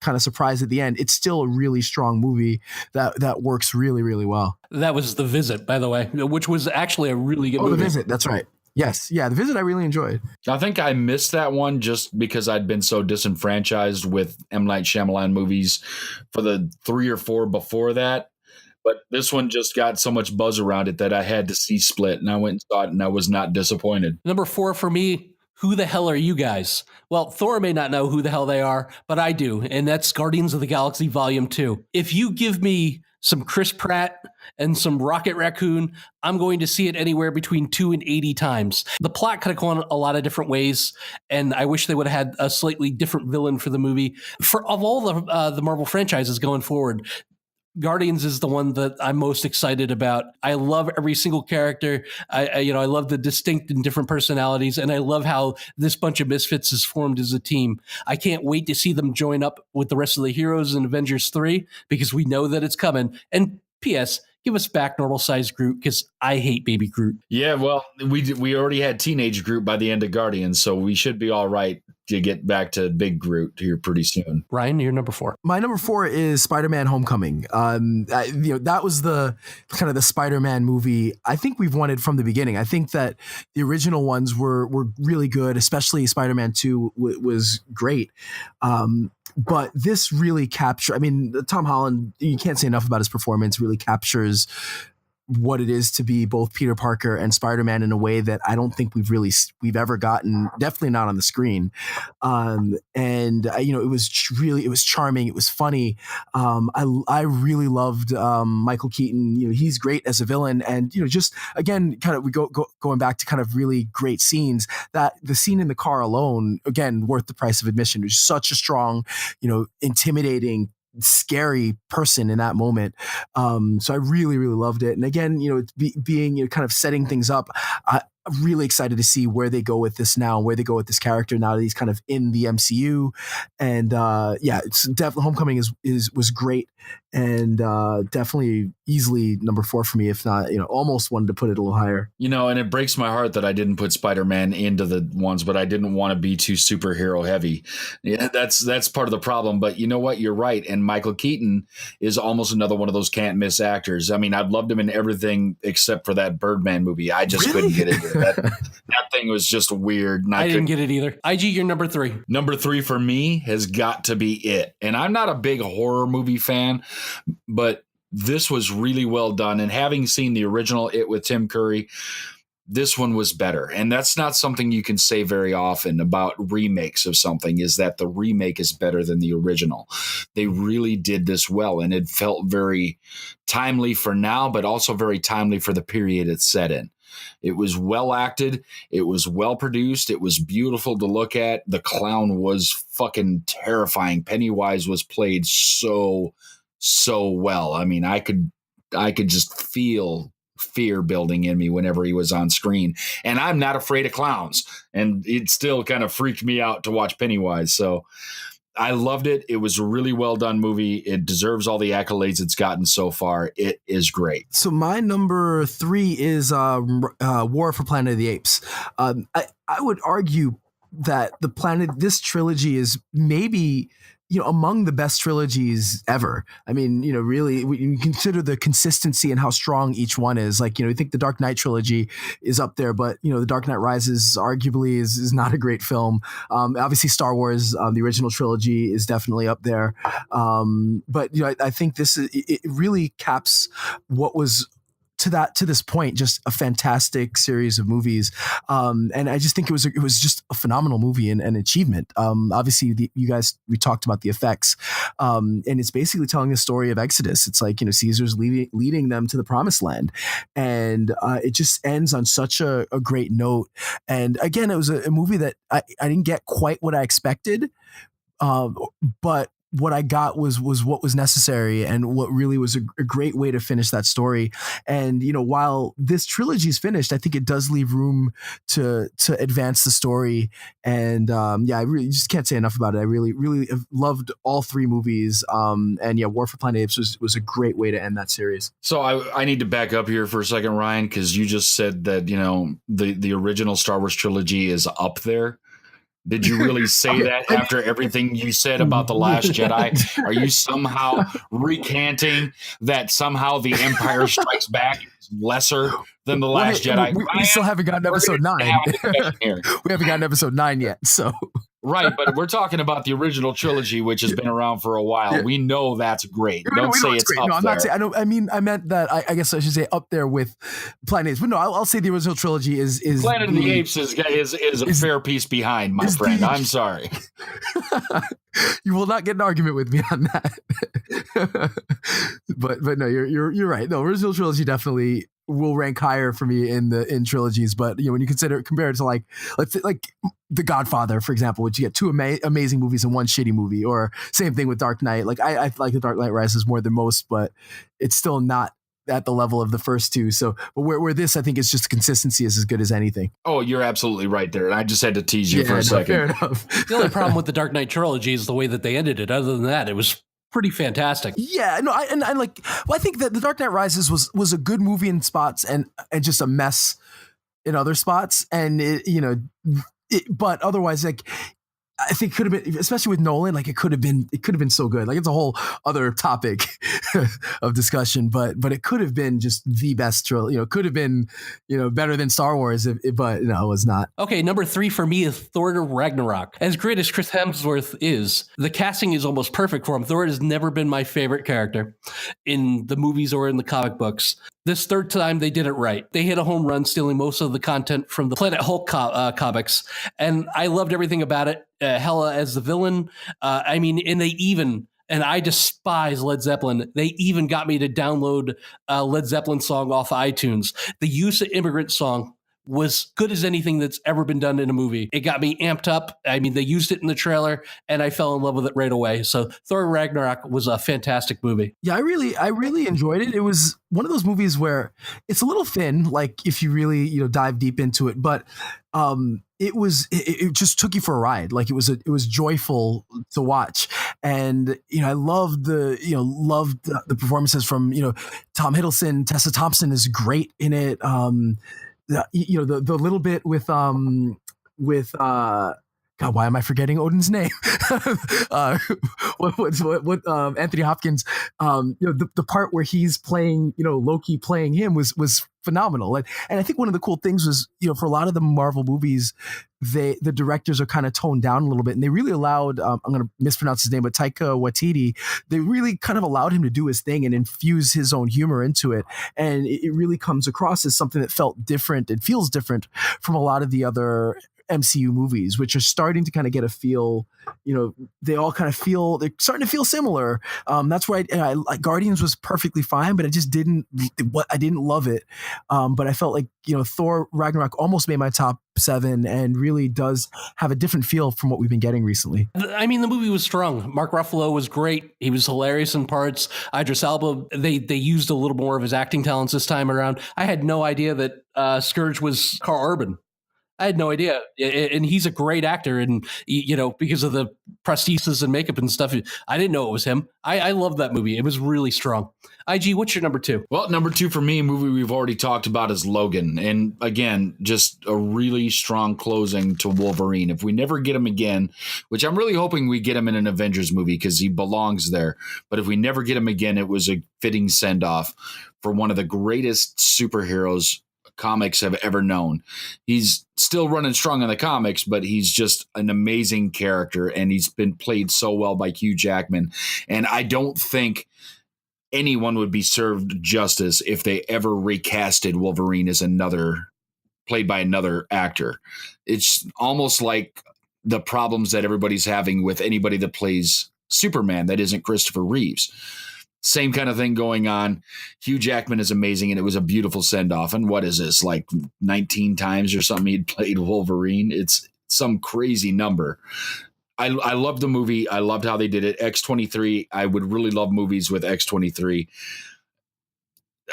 kind of surprise at the end, it's still a really strong movie that works really, really well. That was The Visit, by the way, which was actually a really good movie. The Visit, that's right. Yes. Yeah. The Visit I really enjoyed. I think I missed that one just because I'd been so disenfranchised with M. Night Shyamalan movies for the 3 or 4 before that. But this one just got so much buzz around it that I had to see Split, and I went and saw it, and I was not disappointed. Number 4 for me, who the hell are you guys? Well, Thor may not know who the hell they are, but I do, and that's Guardians of the Galaxy Volume 2. If you give me some Chris Pratt and some Rocket Raccoon, I'm going to see it anywhere between 2 and 80 times. The plot could have gone a lot of different ways, and I wish they would have had a slightly different villain for the movie. Of all the Marvel franchises going forward, Guardians is the one that I'm most excited about. I love every single character. I love the distinct and different personalities, and I love how this bunch of misfits is formed as a team. I can't wait to see them join up with the rest of the heroes in Avengers 3 because we know that it's coming. And P.S., give us back normal-sized Groot because I hate baby Groot. Yeah, well, we already had teenage Groot by the end of Guardians, so we should be all right to get back to big Groot here pretty soon. Ryan, you're number 4. My number 4 is Spider-Man: Homecoming. That was the kind of the Spider-Man movie I think we've wanted from the beginning. I think that the original ones were really good, especially Spider-Man 2 was great. But this really Tom Holland, you can't say enough about his performance, really captures what it is to be both Peter Parker and Spider-Man in a way that I don't think we've ever gotten, definitely not on the screen. It was charming. It was funny. I really loved Michael Keaton. He's great as a villain. And, just again, kind of going back to kind of really great scenes, that the scene in the car alone, again, worth the price of admission. There's such a strong, intimidating, scary person in that moment. So I really, really loved it. And again, being kind of setting things up, I'm really excited to see where they go with this now, where they go with this character now that he's kind of in the MCU. And it's definitely Homecoming was great, and definitely easily number 4 for me, if not, almost wanted to put it a little higher. And it breaks my heart that I didn't put Spider-Man into the ones, but I didn't want to be too superhero heavy. Yeah, that's part of the problem. But you know what? You're right. And Michael Keaton is almost another one of those can't miss actors. I mean, I've loved him in everything except for that Birdman movie. I just couldn't get into it. That thing was just weird. And I didn't get it either. IG, you're number 3. Number 3 for me has got to be It. And I'm not a big horror movie fan, but this was really well done. And having seen the original It with Tim Curry, this one was better. And that's not something you can say very often about remakes of something, is that the remake is better than the original. They really did this well, and it felt very timely for now, but also very timely for the period it's set in. It was well acted. It was well produced. It was beautiful to look at. The clown was fucking terrifying. Pennywise was played so well. I mean, I could just feel fear building in me whenever he was on screen. And I'm not afraid of clowns. And it still kind of freaked me out to watch Pennywise. So I loved it. It was a really well done movie. It deserves all the accolades it's gotten so far. It is great. So my number 3 is War for Planet of the Apes. I would argue that this trilogy is maybe among the best trilogies ever. I mean, really, when you consider the consistency and how strong each one is. Like, I think the Dark Knight trilogy is up there, but the Dark Knight Rises arguably is not a great film. Obviously, Star Wars, the original trilogy, is definitely up there. But I think it really caps what was to this point just a fantastic series of movies, and I just think it was just a phenomenal movie and an achievement. Obviously, we talked about the effects, and it's basically telling the story of Exodus. It's like Caesar's leading them to the Promised Land, and it just ends on such a great note. And again, it was a movie that I didn't get quite what I expected, but what I got was what was necessary, and what really was a great way to finish that story. And while this trilogy is finished, I think it does leave room to advance the story. And I really just can't say enough about it. I really, really have loved all 3 movies. War for Planet of the Apes was a great way to end that series. So I need to back up here for a second, Ryan, because you just said that the original Star Wars trilogy is up there. Did you really say that after everything you said about The Last Jedi? Are you somehow recanting that somehow The Empire Strikes Back is lesser than The Last Jedi? We still haven't gotten episode 9. We haven't gotten episode 9 yet, so... Right, but we're talking about the original trilogy, which has been around for a while. Yeah. We know that's great. No, Don't we say know it's great. up No, I'm there. not saying. I meant that. I guess I should say up there with Planet of the Apes. But no, I'll say the original trilogy is Planet of the Apes is a fair piece behind, my friend. I'm sorry. You will not get an argument with me on that. but no, you're right. No, original trilogy definitely will rank higher for me in trilogies. But when you compare it to like, let's say like The Godfather, for example, which you get two amazing movies and one shitty movie, or same thing with Dark Knight. Like I like The Dark Knight Rises more than most, but it's still not at the level of the first two. So, but where this, I think, is just consistency is as good as anything. Oh, you're absolutely right there. I just had to tease you for a second. Fair enough. The only problem with the Dark Knight trilogy is the way that they ended it. Other than that, it was pretty fantastic. Yeah, no, I think that The Dark Knight Rises was a good movie in spots and just a mess in other spots, and but otherwise, like, I think it could have been, especially with Nolan, like it could have been so good. Like it's a whole other topic of discussion, but it could have been just the best trilogy. It could have been, better than Star Wars, but no, it was not. Okay, number 3 for me is Thor Ragnarok. As great as Chris Hemsworth is, the casting is almost perfect for him. Thor has never been my favorite character in the movies or in the comic books. This third time, they did it right. They hit a home run, stealing most of the content from the Planet Hulk comics, and I loved everything about it. Hela as the villain. And I despise Led Zeppelin. They even got me to download a Led Zeppelin song off of iTunes. The use of Immigrant Song was good as anything that's ever been done in a movie. It got me amped up. I mean, they used it in the trailer, and I fell in love with it right away. So Thor Ragnarok was a fantastic movie. Yeah, I really enjoyed it. It was one of those movies where it's a little thin, like if you really dive deep into it, but it just took you for a ride. Like it was joyful to watch, and I loved the performances from Tom Hiddleston. Tessa Thompson is great in it. The little bit with God, why am I forgetting Odin's name? Anthony Hopkins? The part where he's playing, Loki playing him was phenomenal. And I think one of the cool things was, for a lot of the Marvel movies, the directors are kind of toned down a little bit, and they really allowed, I'm going to mispronounce his name, but Taika Waititi, they really kind of allowed him to do his thing and infuse his own humor into it. And it really comes across as something that felt different. It feels different from a lot of the other MCU movies, which are starting to kind of get a feel, they all kind of feel, they're starting to feel similar. That's why I Guardians was perfectly fine, but I didn't love it. But I felt like, Thor Ragnarok almost made my top 7 and really does have a different feel from what we've been getting recently. I mean, the movie was strong. Mark Ruffalo was great. He was hilarious in parts. Idris Elba, they used a little more of his acting talents this time around. I had no idea that Scourge was Carl Urban. I had no idea. And he's a great actor. And, because of the prosthesis and makeup and stuff, I didn't know it was him. I loved that movie. It was really strong. IG, what's your number 2? Well, number 2 for me, a movie we've already talked about, is Logan. And again, just a really strong closing to Wolverine. If we never get him again, which I'm really hoping we get him in an Avengers movie because he belongs there. But if we never get him again, it was a fitting send-off for one of the greatest superheroes comics have ever known. He's still running strong in the comics, but he's just an amazing character, and he's been played so well by Hugh Jackman. And I don't think anyone would be served justice if they ever recasted Wolverine as played by another actor. It's almost like the problems that everybody's having with anybody that plays Superman that isn't Christopher Reeves. Same kind of thing going on. Hugh Jackman is amazing, and it was a beautiful send-off. And what is this, like 19 times or something he'd played Wolverine? It's some crazy number. I loved the movie. I loved how they did it. X-23, I would really love movies with X-23.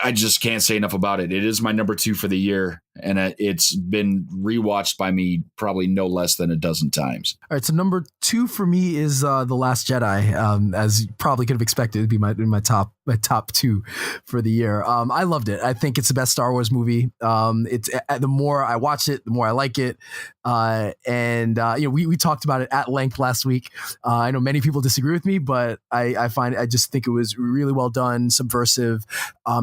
I just can't say enough about it. It is my number 2 for the year, and it's been rewatched by me probably no less than a dozen times. All right, so number 2 for me is The Last Jedi. As you probably could have expected, it'd be my top 2 for the year. I loved it. I think it's the best Star Wars movie. It's the more I watch it, the more I like it. We talked about it at length last week. I know many people disagree with me, but I just think it was really well done, subversive,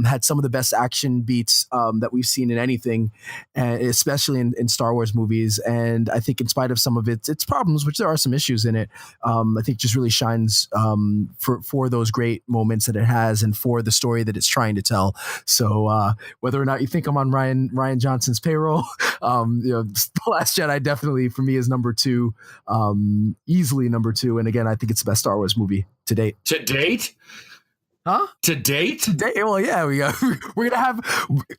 had some of the best action beats that we've seen in anything. especially in Star Wars movies. And I think in spite of some of its problems, which there are some issues in it, I think just really shines for those great moments that it has and for the story that it's trying to tell. So whether or not you think I'm on Ryan Johnson's payroll, The Last Jedi definitely for me is number 2, easily number 2. And again, I think it's the best Star Wars movie to date. To date? Huh? To date? To date? Well, yeah, we're gonna have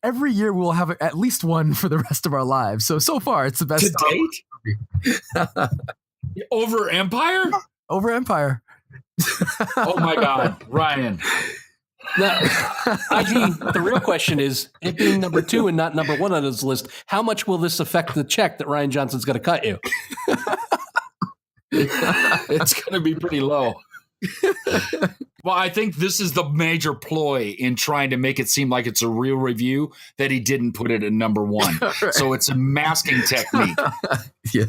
every year. We'll have at least one for the rest of our lives. So far, it's the best to date. Over Empire? Over Empire. Oh my God, Ryan. Now, IG, the real question is, it being number 2 and not number 1 on this list, how much will this affect the check that Ryan Johnson's going to cut you? It's going to be pretty low. Well, I think this is the major ploy in trying to make it seem like it's a real review that he didn't put it at number 1. Right. So it's a masking technique. Yeah.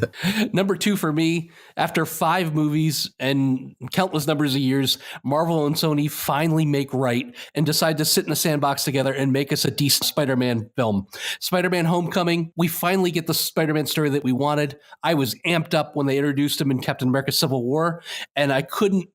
Number 2 for me, after 5 movies and countless numbers of years, Marvel and Sony finally make right and decide to sit in the sandbox together and make us a decent Spider-Man film. Spider-Man Homecoming, we finally get the Spider-Man story that we wanted. I was amped up when they introduced him in Captain America Civil War, and I couldn't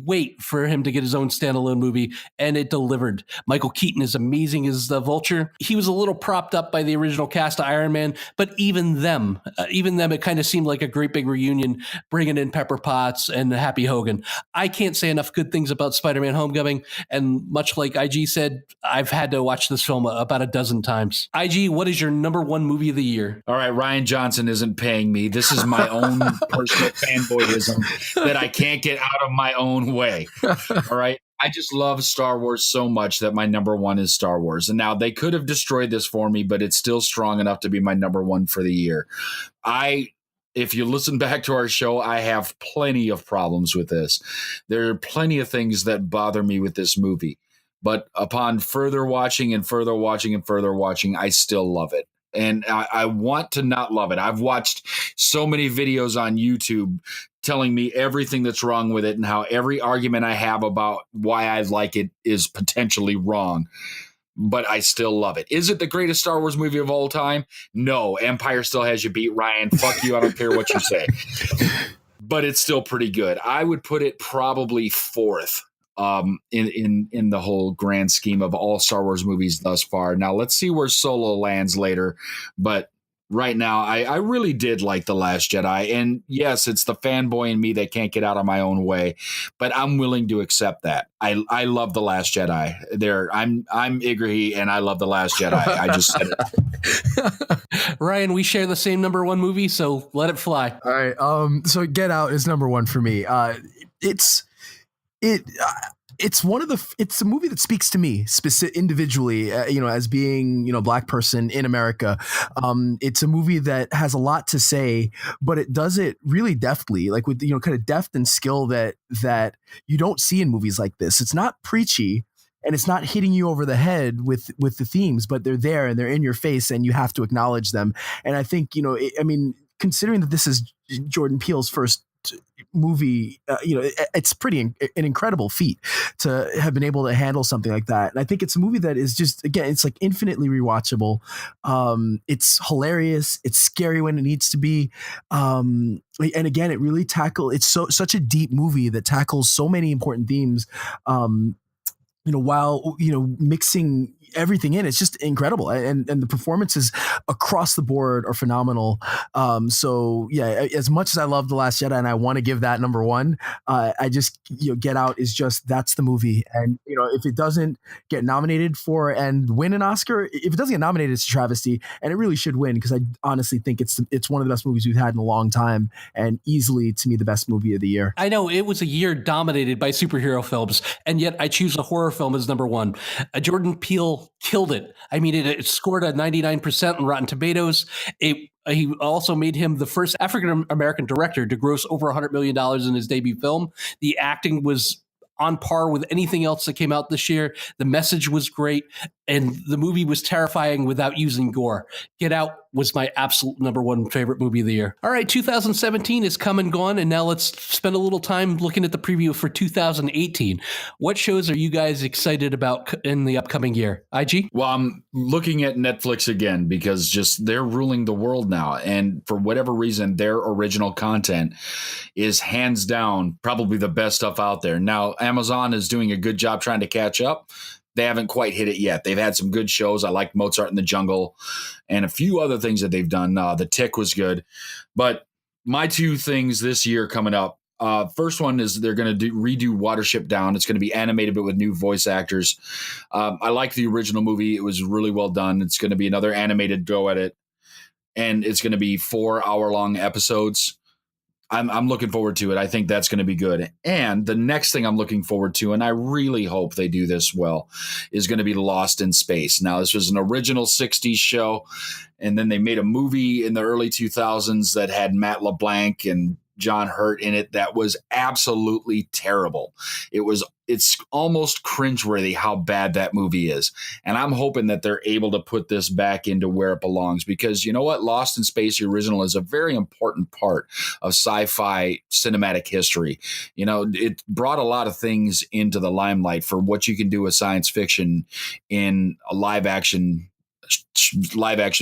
wait for him to get his own standalone movie, and it delivered. Michael Keaton is amazing as the Vulture. He was a little propped up by the original cast of Iron Man, but even them, it kind of seemed like a great big reunion, bringing in Pepper Potts and Happy Hogan. I can't say enough good things about Spider-Man Homecoming, and much like IG said, I've had to watch this film about a dozen times. IG, what is your number 1 movie of the year? All right, Ryan Johnson isn't paying me. This is my own personal fanboyism that I can't get out of my own way. All right. I just love Star Wars so much that my number 1 is Star Wars. And now they could have destroyed this for me, but it's still strong enough to be my number 1 for the year. If you listen back to our show, I have plenty of problems with this. There are plenty of things that bother me with this movie. But upon further watching and further watching and further watching, I still love it. And I want to not love it. I've watched so many videos on YouTube telling me everything that's wrong with it and how every argument I have about why I like it is potentially wrong. But I still love it. Is it the greatest Star Wars movie of all time? No. Empire still has you beat, Ryan. Fuck you. I don't care what you say. But it's still pretty good. I would put it probably 4th. In the whole grand scheme of all Star Wars movies thus far. Now let's see where Solo lands later, but right now I really did like The Last Jedi, and yes, it's the fanboy in me that can't get out of my own way, but I'm willing to accept that. I love The Last Jedi. I'm Igrihe, and I love The Last Jedi. I just said it. Ryan, we share the same number 1 movie, so let it fly. All right. So Get Out is number 1 for me. It's a movie that speaks to me individually, as being, Black person in America. It's a movie that has a lot to say, but it does it really deftly, like with, kind of depth and skill that you don't see in movies like this. It's not preachy and it's not hitting you over the head with the themes, but they're there and they're in your face and you have to acknowledge them. And I think, considering that this is Jordan Peele's first movie, it's an incredible feat to have been able to handle something like that. And I think it's a movie that is just, again, it's like infinitely rewatchable. It's hilarious. It's scary when it needs to be. And again, it really it's such a deep movie that tackles so many important themes. While, mixing everything in, it's just incredible. And the performances across the board are phenomenal. So yeah, as much as I love The Last Jedi and I want to give that number 1, I just, Get Out is just, that's the movie. And, if it doesn't get nominated for and win an Oscar, if it doesn't get nominated, it's a travesty, and it really should win, because I honestly think it's one of the best movies we've had in a long time, and easily, to me, the best movie of the year. I know it was a year dominated by superhero films, and yet I choose a horror film as number 1. Jordan Peele killed it. I mean, it scored a 99% on Rotten Tomatoes. He also made him the first African-American director to gross over $100 million in his debut film. The acting was on par with anything else that came out this year. The message was great. and the movie was terrifying without using gore. Get Out was my absolute number one favorite movie of the year. All right, 2017 is come and gone, and now let's spend a little time looking at the preview for 2018. What shows are you guys excited about in the upcoming year? IG? Well, I'm looking at Netflix again because just they're ruling the world now. And for whatever reason, their original content is hands down probably the best stuff out there. Now, Amazon is doing a good job trying to catch up. They haven't quite hit it yet. They've had some good shows. I like Mozart in the Jungle and a few other things that they've done. The Tick was good. But my two things this year coming up, first one is they're going to redo Watership Down. It's going to be animated, but with new voice actors. I like the original movie. It was really well done. It's going to be another animated go at it. And it's going to be 4-hour-long episodes. I'm looking forward to it. I think that's going to be good. And the next thing I'm looking forward to, and I really hope they do this well, is going to be Lost in Space. Now, this was an original 60s show, and then they made a movie in the early 2000s that had Matt LeBlanc and John Hurt in it that was absolutely terrible. It's almost cringeworthy how bad that movie is. And I'm hoping that they're able to put this back into where it belongs, because you know what? Lost in Space, the original, is a very important part of sci-fi cinematic history. You know, it brought a lot of things into the limelight for what you can do with science fiction in a live action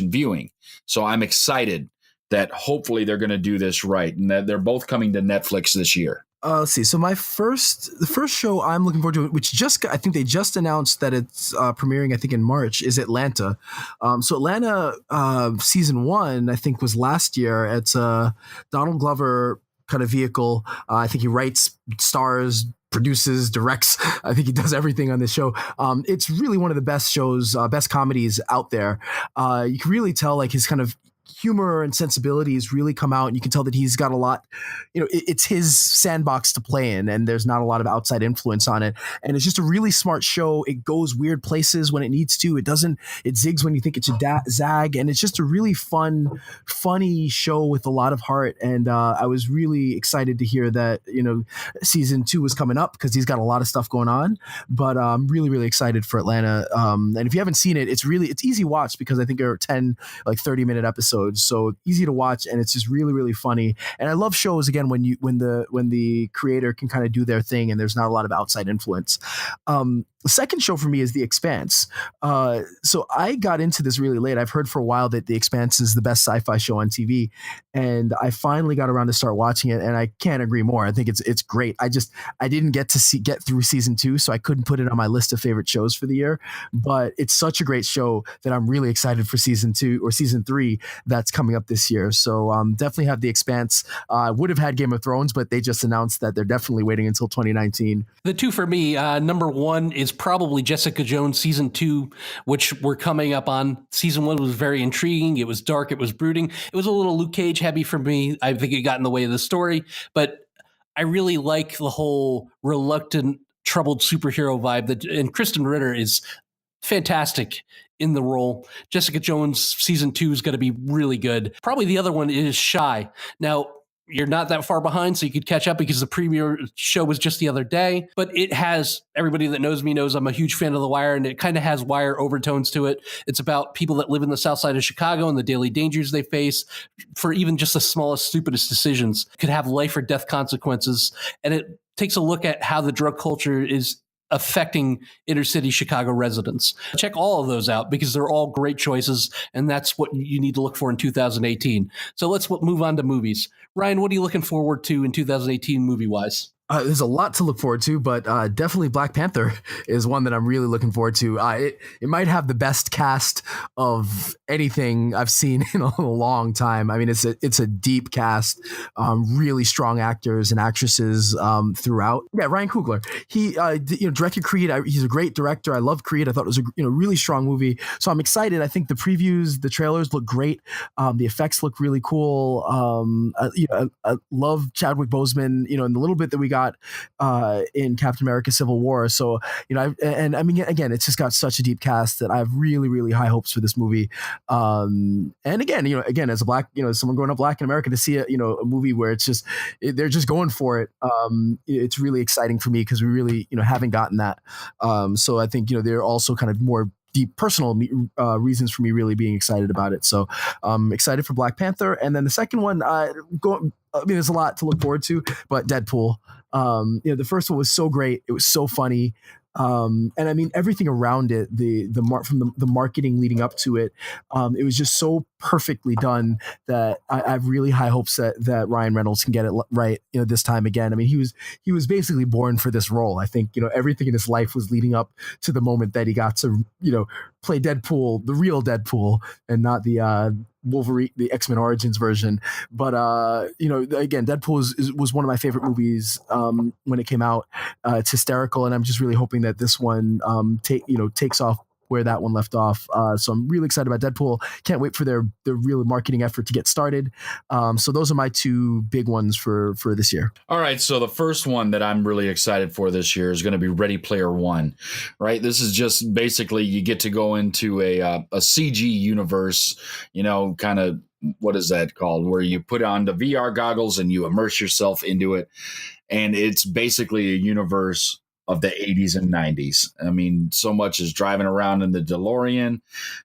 viewing. So I'm excited that hopefully they're going to do this right, and that they're both coming to Netflix this year. Let's see. So the first show I'm looking forward to, which I think they just announced that it's premiering, I think in March, is Atlanta. So Atlanta season 1, I think, was last year. It's a Donald Glover kind of vehicle. I think he writes, stars, produces, directs. I think he does everything on this show. It's really one of the best shows, best comedies out there. You can really tell like his kind of humor and sensibilities really come out, and you can tell that he's got a lot, it's his sandbox to play in, and there's not a lot of outside influence on it. And it's just a really smart show. It goes weird places when it needs to. It zigs when you think it should zag. And it's just a really funny show with a lot of heart. And I was really excited to hear that, season 2 was coming up, because he's got a lot of stuff going on. But I'm really, really excited for Atlanta. And if you haven't seen it, it's easy watch, because I think there are 10 30-minute episodes. So easy to watch, and it's just really, really funny. And I love shows again when the creator can kind of do their thing and there's not a lot of outside influence. The second show for me is The Expanse. So I got into this really late. I've heard for a while that The Expanse is the best sci-fi show on TV, and I finally got around to start watching it, and I can't agree more. I think it's great. I didn't get through season 2, so I couldn't put it on my list of favorite shows for the year. But it's such a great show that I'm really excited for season 2 or season 3 that's coming up this year. So definitely have The Expanse. Would have had Game of Thrones, but they just announced that they're definitely waiting until 2019. The two for me, number one is probably Jessica Jones season 2, which we're coming up on. Season 1 was very intriguing. It was dark. It was brooding. It was a little Luke Cage heavy for me. I think it got in the way of the story, but I really like the whole reluctant, troubled superhero vibe and Kristen Ritter is fantastic in the role. Jessica Jones season 2 is going to be really good. Probably the other one is Shy. Now, you're not that far behind, so you could catch up, because the premiere show was just the other day. But it has, everybody that knows me knows I'm a huge fan of The Wire, and it kind of has Wire overtones to it. It's about people that live in the south side of Chicago and the daily dangers they face for even just the smallest, stupidest decisions. Could have life or death consequences. And it takes a look at how the drug culture is affecting inner city Chicago residents. Check all of those out, because they're all great choices, and that's what you need to look for in 2018. So let's move on to movies. Ryan, what are you looking forward to in 2018 movie-wise? There's a lot to look forward to, but definitely Black Panther is one that I'm really looking forward to. It might have the best cast of anything I've seen in a long time. I mean, it's a deep cast, really strong actors and actresses throughout. Yeah, Ryan Coogler. He directed Creed. He's a great director. I love Creed. I thought it was a really strong movie. So I'm excited. I think the previews, the trailers look great. The effects look really cool. I love Chadwick Boseman. In the little bit that we got in Captain America Civil War. So, I mean, again, it's just got such a deep cast that I have really, really high hopes for this movie. And again, as a black, someone growing up black in America, to see a movie where they're just going for it. It's really exciting for me, because we really, haven't gotten that. So I think, they're also kind of more deep personal reasons for me really being excited about it. So I'm excited for Black Panther. And then the second one, there's a lot to look forward to, but Deadpool. The first one was so great. It was so funny. And I mean, everything around it, from the marketing leading up to it, it was just so perfectly done that I have really high hopes that Ryan Reynolds can get it right, this time again. I mean, he was basically born for this role. I think, everything in his life was leading up to the moment that he got to, play Deadpool, the real Deadpool, and not the Wolverine, the X-Men Origins version. But again, Deadpool was one of my favorite movies when it came out. It's hysterical, and I'm just really hoping that this one takes off where that one left off. So I'm really excited about Deadpool. Can't wait for their real marketing effort to get started. So those are my two big ones for this year. All right. So the first one that I'm really excited for this year is going to be Ready Player One, right? This is just basically you get to go into a CG universe, kind of, what is that called? Where you put on the VR goggles and you immerse yourself into it. And it's basically a universe of the 80s and 90s. I mean, so much as driving around in the DeLorean,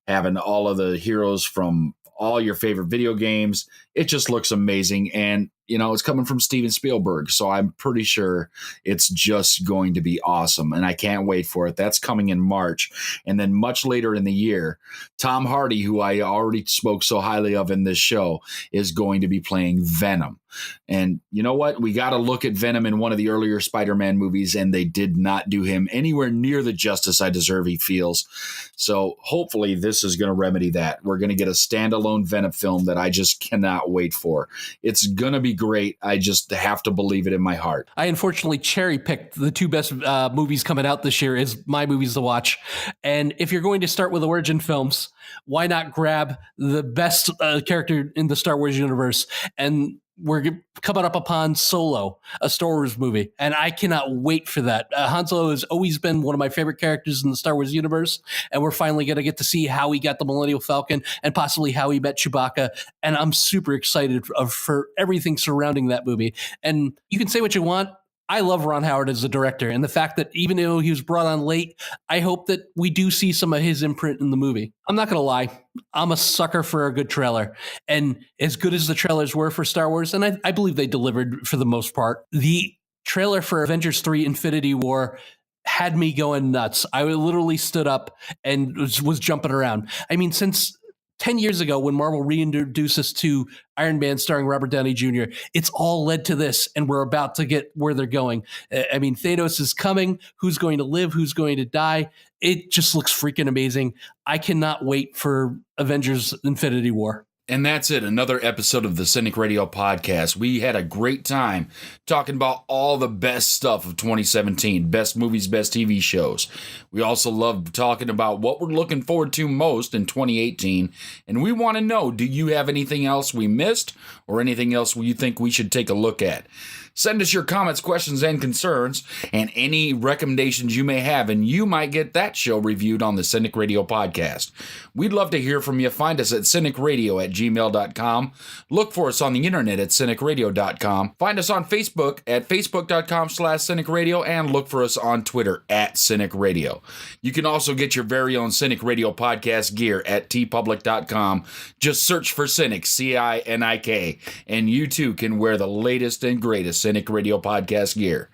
having all of the heroes from all your favorite video games. It just looks amazing. And, it's coming from Steven Spielberg. So I'm pretty sure it's just going to be awesome. And I can't wait for it. That's coming in March. And then much later in the year, Tom Hardy, who I already spoke so highly of in this show, is going to be playing Venom. And you know what? We got to look at Venom in one of the earlier Spider-Man movies, and they did not do him anywhere near the justice I deserve he feels. So hopefully this is going to remedy that. We're going to get a standalone Venom film that I just cannot wait for. It's going to be great. I just have to believe it in my heart. I unfortunately cherry-picked the two best movies coming out this year as my movies to watch. And if you're going to start with origin films, why not grab the best character in the Star Wars universe? And we're coming up upon Solo, a Star Wars movie, and I cannot wait for that. Han Solo has always been one of my favorite characters in the Star Wars universe, and we're finally going to get to see how he got the Millennium Falcon and possibly how he met Chewbacca, and I'm super excited for everything surrounding that movie. And you can say what you want. I love Ron Howard as a director, and the fact that even though he was brought on late, I hope that we do see some of his imprint in the movie. I'm not going to lie. I'm a sucker for a good trailer, and as good as the trailers were for Star Wars, and I believe they delivered for the most part, the trailer for Avengers 3 Infinity War had me going nuts. I literally stood up and was jumping around. I mean, since 10 years ago, when Marvel reintroduced us to Iron Man starring Robert Downey Jr., it's all led to this, and we're about to get where they're going. I mean, Thanos is coming. Who's going to live? Who's going to die? It just looks freaking amazing. I cannot wait for Avengers Infinity War. And that's it. Another episode of the Cinik Radio podcast. We had a great time talking about all the best stuff of 2017, best movies, best TV shows. We also love talking about what we're looking forward to most in 2018. And we want to know, do you have anything else we missed or anything else you think we should take a look at? Send us your comments, questions, and concerns, and any recommendations you may have, and you might get that show reviewed on the Cinik Radio podcast. We'd love to hear from you. Find us at CinicRadio@gmail.com. Look for us on the internet at CinicRadio.com. Find us on Facebook at Facebook.com/CinicRadio, and look for us on Twitter at CinicRadio. You can also get your very own Cinik Radio podcast gear at tpublic.com. Just search for Cinik, CINIK, and you too can wear the latest and greatest Cinik Radio podcast gear.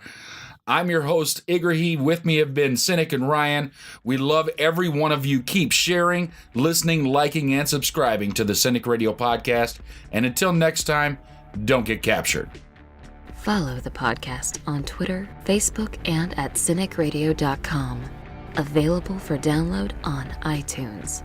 I'm your host, Igrihe. With me have been Cinik and Ryan. We love every one of you. Keep sharing, listening, liking, and subscribing to the Cinik Radio podcast. And until next time, don't get captured. Follow the podcast on Twitter, Facebook, and at CinicRadio.com. Available for download on iTunes.